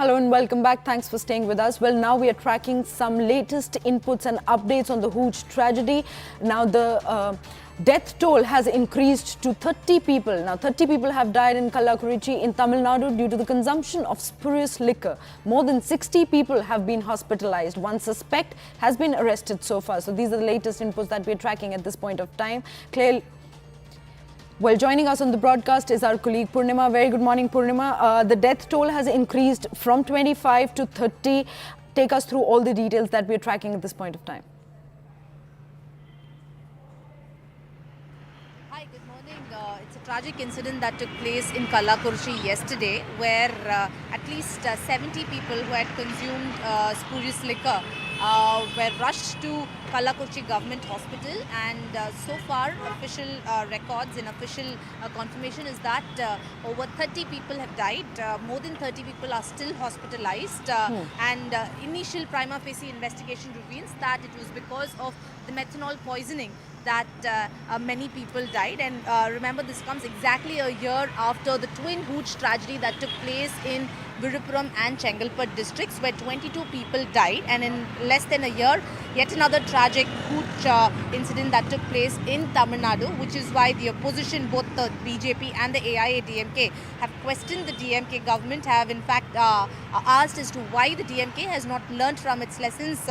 Hello and welcome back. Thanks for staying with us. Well, now we are tracking some latest inputs and updates on the Hooch tragedy. Now the death toll has increased to 30 people. Now 30 people have died in Kallakurichi in Tamil Nadu due to the consumption of spurious liquor. More than 60 people have been hospitalized. One suspect has been arrested so far. So these are the latest inputs that we are tracking at this point of time. Clearly, well, joining us on the broadcast is our colleague Purnima. Very good morning, Purnima. The death toll has increased from 25 to 30. Take us through all the details that we are tracking at this point of time. Hi, good morning. It's a tragic incident that took place in Kallakurichi yesterday, where at least 70 people who had consumed spurious liquor were rushed to Kallakurichi Government Hospital, and so far official records and official confirmation is that over 30 people have died. More than 30 people are still hospitalized, and initial prima facie investigation reveals that it was because of the methanol poisoning that many people died. And remember, this comes exactly a year after the twin Hooch tragedy that took place in Virupuram and Chengalpet districts, where 22 people died, and in less than a year yet another tragic Hooch incident that took place in Tamil Nadu, which is why the opposition, both the BJP and the AIADMK, have questioned the DMK government, have in fact asked as to why the DMK has not learnt from its lessons.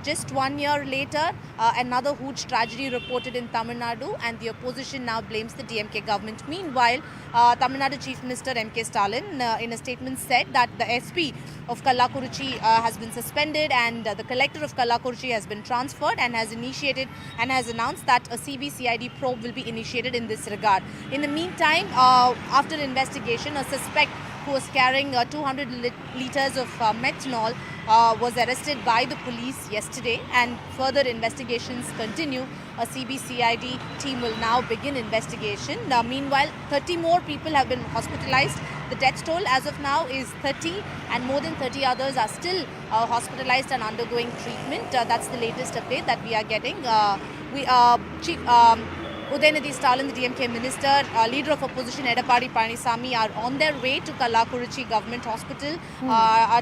Just 1 year later, another Hooch tragedy reported in Tamil Nadu, and the opposition now blames the DMK government. Meanwhile, Tamil Nadu Chief Minister M.K. Stalin in a statement said that the SP of Kallakurichi has been suspended, and the Collector of Kallakurichi has been transferred, and has initiated and has announced that a CB-CID probe will be initiated in this regard. In the meantime, after investigation, a suspect who was carrying 200 liters of methanol was arrested by the police yesterday, and further investigations continue. A CB-CID team will now begin investigation. Meanwhile, 30 more people have been hospitalized. The death toll as of now is 30, and more than 30 others are still hospitalized and undergoing treatment. That's the latest update that we are getting. Udayanidhi Stalin, the DMK minister, leader of opposition Edappadi Palanisamy, are on their way to Kallakurichi Government Hospital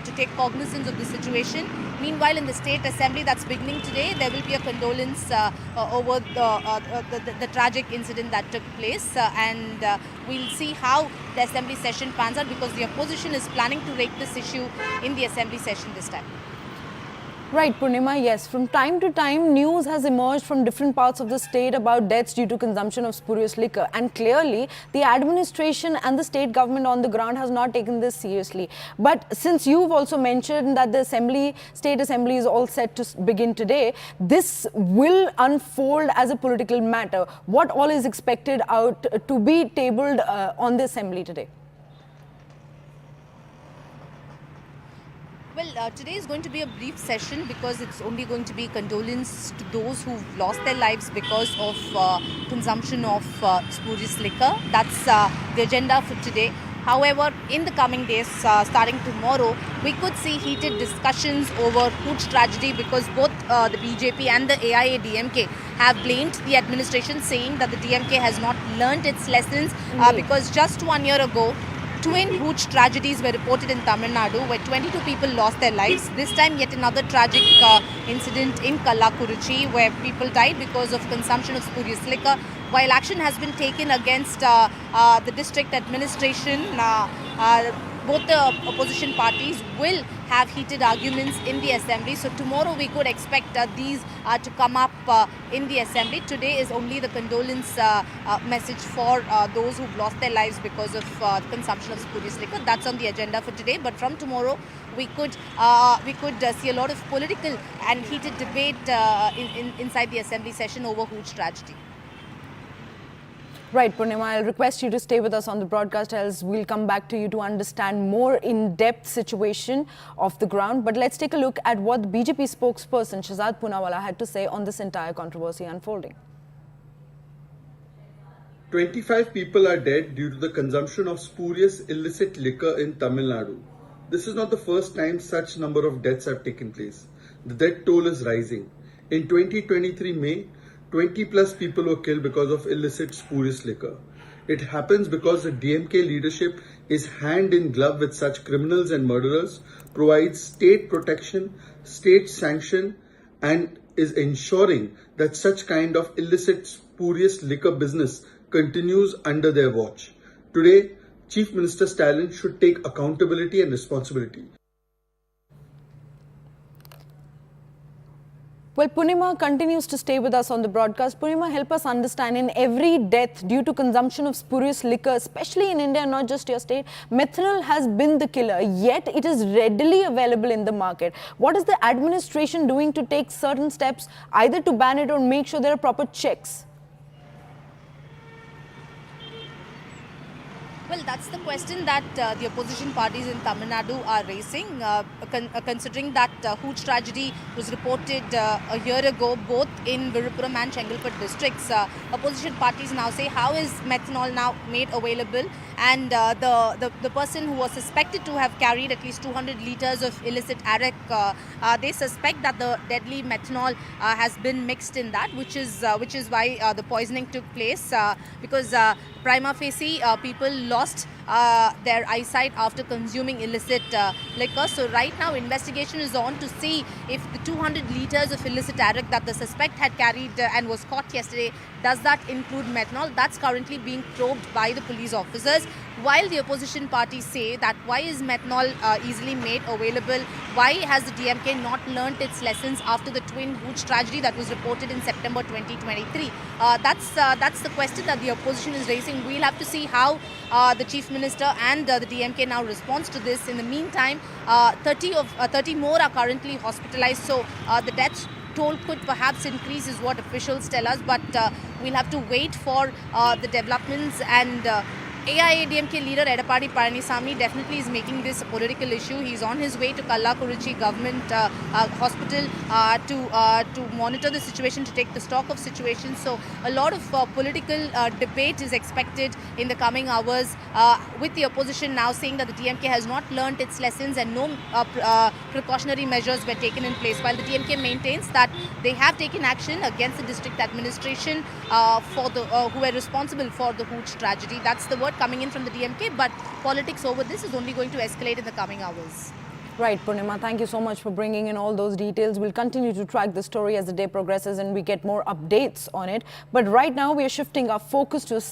to take cognizance of the situation. Meanwhile, in the State Assembly that's beginning today, there will be a condolence over the tragic incident that took place, and we'll see how the Assembly session pans out, because the opposition is planning to raise this issue in the Assembly session this time. Right, Purnima, yes. From time to time, news has emerged from different parts of the state about deaths due to consumption of spurious liquor. And clearly, the administration and the state government on the ground has not taken this seriously. But since you've also mentioned that the state assembly is all set to begin today, this will unfold as a political matter. What all is expected out to be tabled on the assembly today? Well, today is going to be a brief session, because it's only going to be condolence to those who've lost their lives because of consumption of spurious liquor. That's the agenda for today. However, in the coming days, starting tomorrow, we could see heated discussions over Hooch tragedy, because both the BJP and the AIADMK have blamed the administration, saying that the DMK has not learnt its lessons, because just 1 year ago, twin Hooch tragedies were reported in Tamil Nadu, where 22 people lost their lives. This time, yet another tragic incident in Kallakurichi, where people died because of consumption of spurious liquor. While action has been taken against the district administration, both the opposition parties will have heated arguments in the assembly. So tomorrow we could expect these to come up in the assembly. Today is only the condolence message for those who've lost their lives because of the consumption of spurious liquor. That's on the agenda for today. But from tomorrow, we could see a lot of political and heated debate inside the assembly session over Hooch tragedy. Right, Purnima, I'll request you to stay with us on the broadcast, as we'll come back to you to understand more in-depth situation of the ground. But let's take a look at what the BJP spokesperson Shahzad Poonawalla had to say on this entire controversy unfolding. 25 people are dead due to the consumption of spurious illicit liquor in Tamil Nadu. This is not the first time such number of deaths have taken place. The death toll is rising. In 2023 May, 20 plus people were killed because of illicit spurious liquor. It happens because the DMK leadership is hand in glove with such criminals and murderers, provides state protection, state sanction, and is ensuring that such kind of illicit, spurious liquor business continues under their watch. Today, Chief Minister Stalin should take accountability and responsibility. Well, Punima continues to stay with us on the broadcast. Punima, help us understand, in every death due to consumption of spurious liquor, especially in India, not just your state, methanol has been the killer, yet it is readily available in the market. What is the administration doing to take certain steps, either to ban it or make sure there are proper checks? Well, that's the question that the opposition parties in Tamil Nadu are raising, considering that Hooch tragedy was reported a year ago, both in Virupuram and Chengalpattu districts. Opposition parties now say, how is methanol now made available? And the person who was suspected to have carried at least 200 liters of illicit arak, they suspect that the deadly methanol has been mixed in that, which is why the poisoning took place, because prima facie people lost their eyesight after consuming illicit liquor. So right now investigation is on to see if the 200 liters of illicit arak that the suspect had carried and was caught yesterday, does that include methanol? That's currently being probed by the police officers. While the opposition parties say that why is methanol easily made available? Why has the DMK not learnt its lessons after the twin Hooch tragedy that was reported in September 2023? That's the question that the opposition is raising. We'll have to see how the Chief Minister and the DMK now responds to this. In the meantime, 30 more are currently hospitalized. So the death toll could perhaps increase is what officials tell us, but we'll have to wait for the developments. And AIADMK leader Edapadi Palanisamy definitely is making this a political issue. He's on his way to Kallakurichi government hospital to monitor the situation, to take the stock of situation. So a lot of political debate is expected in the coming hours, with the opposition now saying that the DMK has not learnt its lessons and no precautionary measures were taken in place, while the DMK maintains that they have taken action against the district administration who were responsible for the Hooch tragedy. That's the word coming in from the DMK, but politics over this is only going to escalate in the coming hours. Right, Punima, thank you so much for bringing in all those details. We'll continue to track the story as the day progresses and we get more updates on it. But right now we are shifting our focus to a